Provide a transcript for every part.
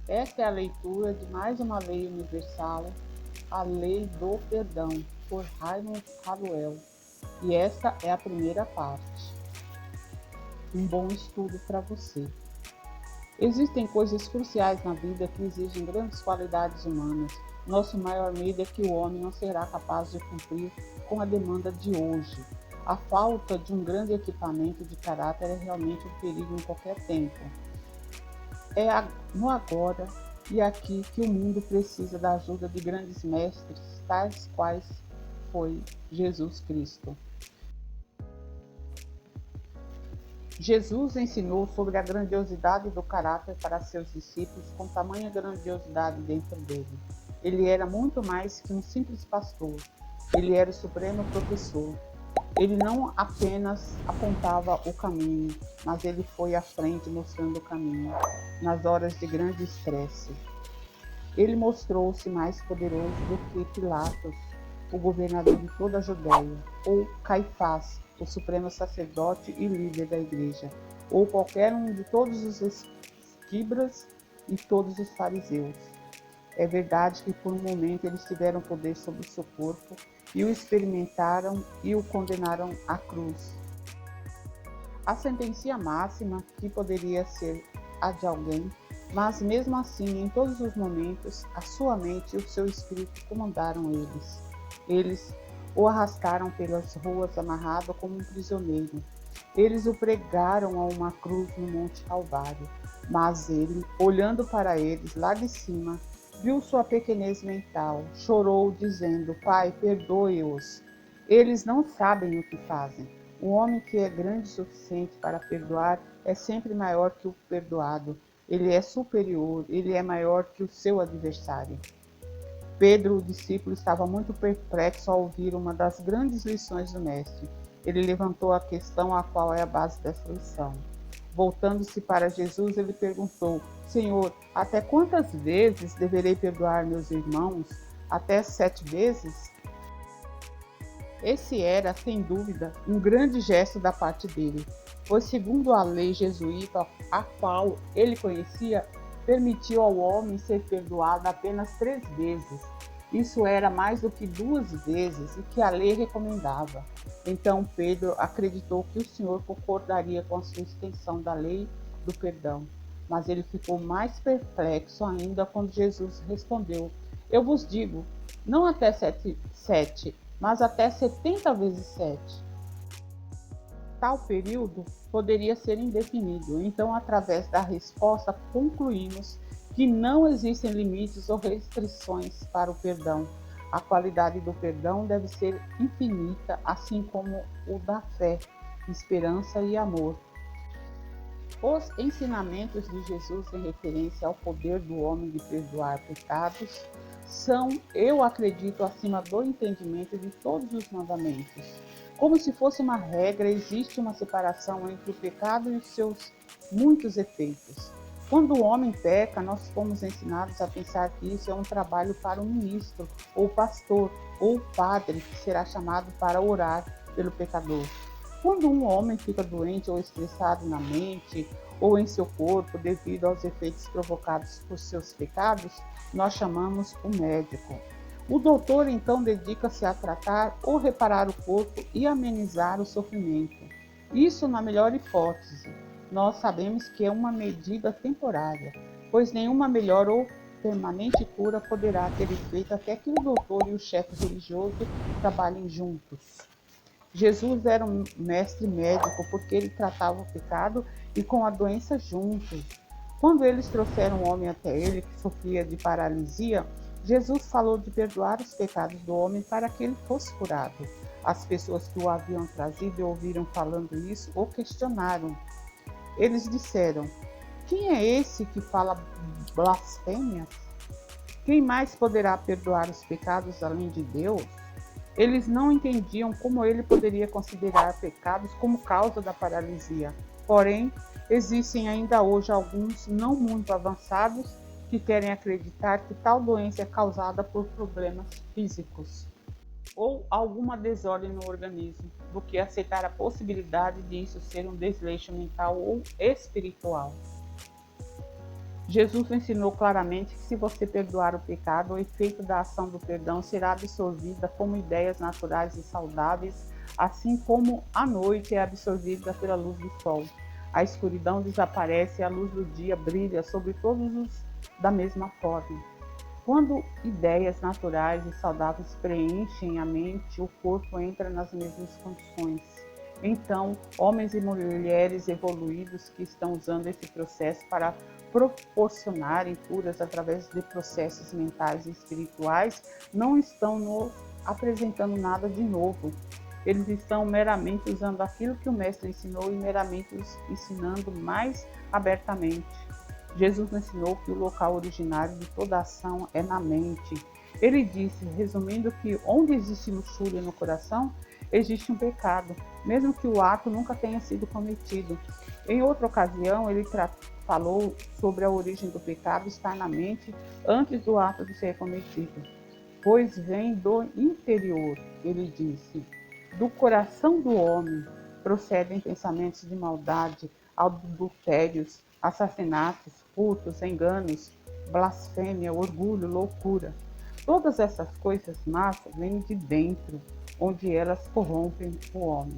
Esta é a leitura de mais uma lei universal, a lei do perdão, por Raymond Haluel. E esta é a primeira parte. Um bom estudo para você. Existem coisas cruciais na vida que exigem grandes qualidades humanas. Nosso maior medo é que o homem não será capaz de cumprir com a demanda de hoje. A falta de um grande equipamento de caráter é realmente um perigo em qualquer tempo. É no agora e aqui que o mundo precisa da ajuda de grandes mestres, tais quais foi Jesus Cristo. Jesus ensinou sobre a grandiosidade do caráter para seus discípulos com tamanha grandiosidade dentro dele. Ele era muito mais que um simples pastor. Ele era o supremo professor. Ele não apenas apontava o caminho, mas ele foi à frente mostrando o caminho nas horas de grande estresse. Ele mostrou-se mais poderoso do que Pilatos, o governador de toda a Judéia, ou Caifás, o supremo sacerdote e líder da igreja, ou qualquer um de todos os escribas e todos os fariseus. É verdade que por um momento eles tiveram poder sobre o seu corpo e o experimentaram e o condenaram à cruz. A sentença máxima que poderia ser a de alguém, mas mesmo assim, em todos os momentos, a sua mente e o seu espírito comandaram eles. Eles o arrastaram pelas ruas amarrado como um prisioneiro. Eles o pregaram a uma cruz no Monte Calvário. Mas ele, olhando para eles lá de cima, viu sua pequenez mental, chorou, dizendo: Pai, perdoe-os. Eles não sabem o que fazem. O homem que é grande o suficiente para perdoar é sempre maior que o perdoado. Ele é superior, ele é maior que o seu adversário. Pedro, o discípulo, estava muito perplexo ao ouvir uma das grandes lições do Mestre. Ele levantou a questão a qual é a base dessa lição. Voltando-se para Jesus, ele perguntou: Senhor, até quantas vezes deverei perdoar meus irmãos? Até 7 vezes? Esse era, sem dúvida, um grande gesto da parte dele, pois, segundo a lei jesuíta, a qual ele conhecia, permitiu ao homem ser perdoado apenas 3 vezes. Isso era mais do que 2 vezes o que a lei recomendava. Então Pedro acreditou que o Senhor concordaria com a sua extensão da lei do perdão. Mas ele ficou mais perplexo ainda quando Jesus respondeu: Eu vos digo, não até 7, mas até 70 vezes 7. Tal período poderia ser indefinido. Então, através da resposta, concluímos que não existem limites ou restrições para o perdão. A qualidade do perdão deve ser infinita, assim como o da fé, esperança e amor. Os ensinamentos de Jesus em referência ao poder do homem de perdoar pecados são, eu acredito, acima do entendimento de todos os mandamentos. Como se fosse uma regra, existe uma separação entre o pecado e os seus muitos efeitos. Quando o homem peca, nós fomos ensinados a pensar que isso é um trabalho para o ministro, ou pastor, ou padre, que será chamado para orar pelo pecador. Quando um homem fica doente ou estressado na mente ou em seu corpo devido aos efeitos provocados por seus pecados, nós chamamos o médico. O doutor então dedica-se a tratar ou reparar o corpo e amenizar o sofrimento. Isso na melhor hipótese. Nós sabemos que é uma medida temporária, pois nenhuma melhor ou permanente cura poderá ter efeito até que o doutor e o chefe religioso trabalhem juntos. Jesus era um mestre médico porque ele tratava o pecado e com a doença juntos. Quando eles trouxeram um homem até ele que sofria de paralisia, Jesus falou de perdoar os pecados do homem para que ele fosse curado. As pessoas que o haviam trazido e ouviram falando isso o questionaram. Eles disseram: Quem é esse que fala blasfêmias? Quem mais poderá perdoar os pecados além de Deus? Eles não entendiam como ele poderia considerar pecados como causa da paralisia. Porém, existem ainda hoje alguns não muito avançados que querem acreditar que tal doença é causada por problemas físicos ou alguma desordem no organismo, do que aceitar a possibilidade de isso ser um desleixo mental ou espiritual. Jesus ensinou claramente que se você perdoar o pecado, o efeito da ação do perdão será absorvida como ideias naturais e saudáveis, assim como a noite é absorvida pela luz do sol. A escuridão desaparece e a luz do dia brilha sobre todos os da mesma forma. Quando ideias naturais e saudáveis preenchem a mente, o corpo entra nas mesmas condições. Então, homens e mulheres evoluídos que estão usando esse processo para proporcionarem curas através de processos mentais e espirituais não estão nos apresentando nada de novo. Eles estão meramente usando aquilo que o Mestre ensinou e meramente ensinando mais abertamente. Jesus ensinou que o local originário de toda ação é na mente. Ele disse, resumindo, que onde existe luxúria no coração, existe um pecado, mesmo que o ato nunca tenha sido cometido. Em outra ocasião, ele falou sobre a origem do pecado estar na mente antes do ato de ser cometido. Pois vem do interior, ele disse. Do coração do homem procedem pensamentos de maldade, adultérios, assassinatos, furtos, enganos, blasfêmia, orgulho, loucura. Todas essas coisas más vêm de dentro, onde elas corrompem o homem.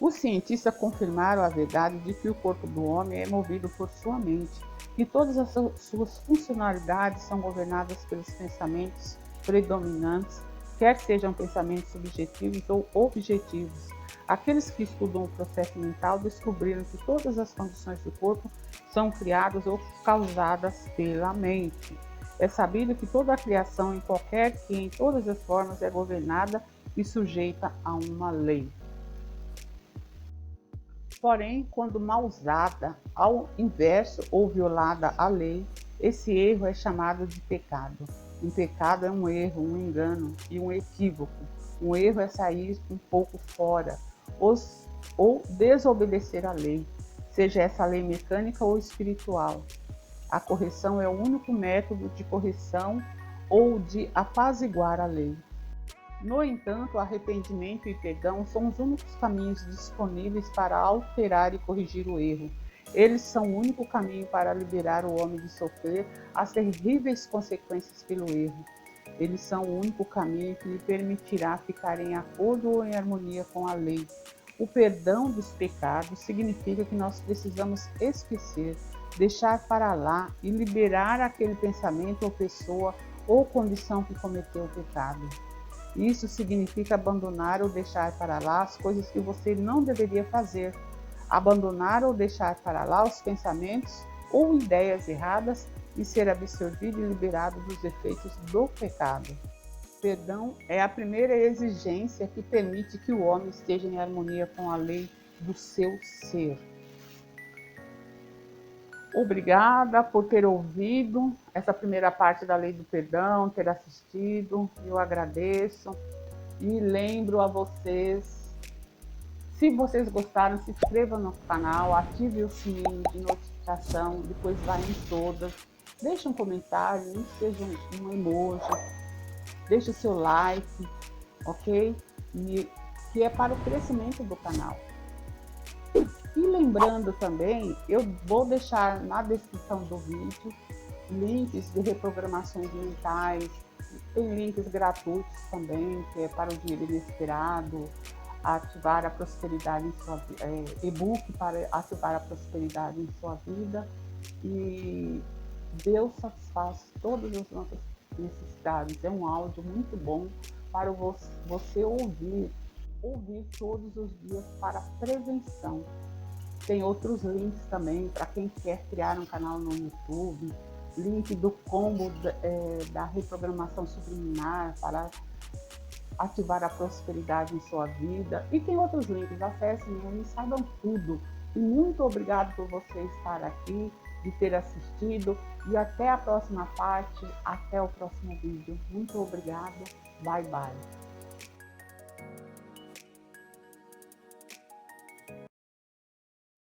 Os cientistas confirmaram a verdade de que o corpo do homem é movido por sua mente, e todas as suas funcionalidades são governadas pelos pensamentos predominantes, quer sejam pensamentos subjetivos ou objetivos. Aqueles que estudam o processo mental descobriram que todas as condições do corpo são criadas ou causadas pela mente. É sabido que toda a criação, em todas as formas, é governada e sujeita a uma lei. Porém, quando mal usada, ao inverso ou violada a lei, esse erro é chamado de pecado. Um pecado é um erro, um engano e um equívoco. Um erro é sair um pouco fora ou desobedecer a lei, seja essa lei mecânica ou espiritual. A correção é o único método de correção ou de apaziguar a lei. No entanto, o arrependimento e perdão são os únicos caminhos disponíveis para alterar e corrigir o erro. Eles são o único caminho para liberar o homem de sofrer as terríveis consequências pelo erro. Eles são o único caminho que lhe permitirá ficar em acordo ou em harmonia com a lei. O perdão dos pecados significa que nós precisamos esquecer, deixar para lá e liberar aquele pensamento ou pessoa ou condição que cometeu o pecado. Isso significa abandonar ou deixar para lá as coisas que você não deveria fazer. Abandonar ou deixar para lá os pensamentos ou ideias erradas e ser absorvido e liberado dos efeitos do pecado. Perdão é a primeira exigência que permite que o homem esteja em harmonia com a lei do seu ser. Obrigada por ter ouvido essa primeira parte da Lei do Perdão, ter assistido, eu agradeço. E lembro a vocês, se vocês gostaram, se inscreva no canal, ative o sininho de notificação, depois vá em todas. Deixe um comentário, nem que seja um emoji, deixe o seu like, ok? E que é para o crescimento do canal. E lembrando também, eu vou deixar na descrição do vídeo links de reprogramações mentais, tem links gratuitos também, que é para o dinheiro inesperado, ativar a prosperidade em sua vida, e-book para ativar a prosperidade em sua vida, e Deus satisfaz todas as nossas necessidades. É um áudio muito bom para você ouvir todos os dias para prevenção. Tem outros links também para quem quer criar um canal no YouTube, link do combo da reprogramação subliminar para ativar a prosperidade em sua vida. E tem outros links, acessem e saibam tudo. E muito obrigado por você estar aqui, de ter assistido. E até a próxima parte, até o próximo vídeo. Muito obrigada. Bye, bye.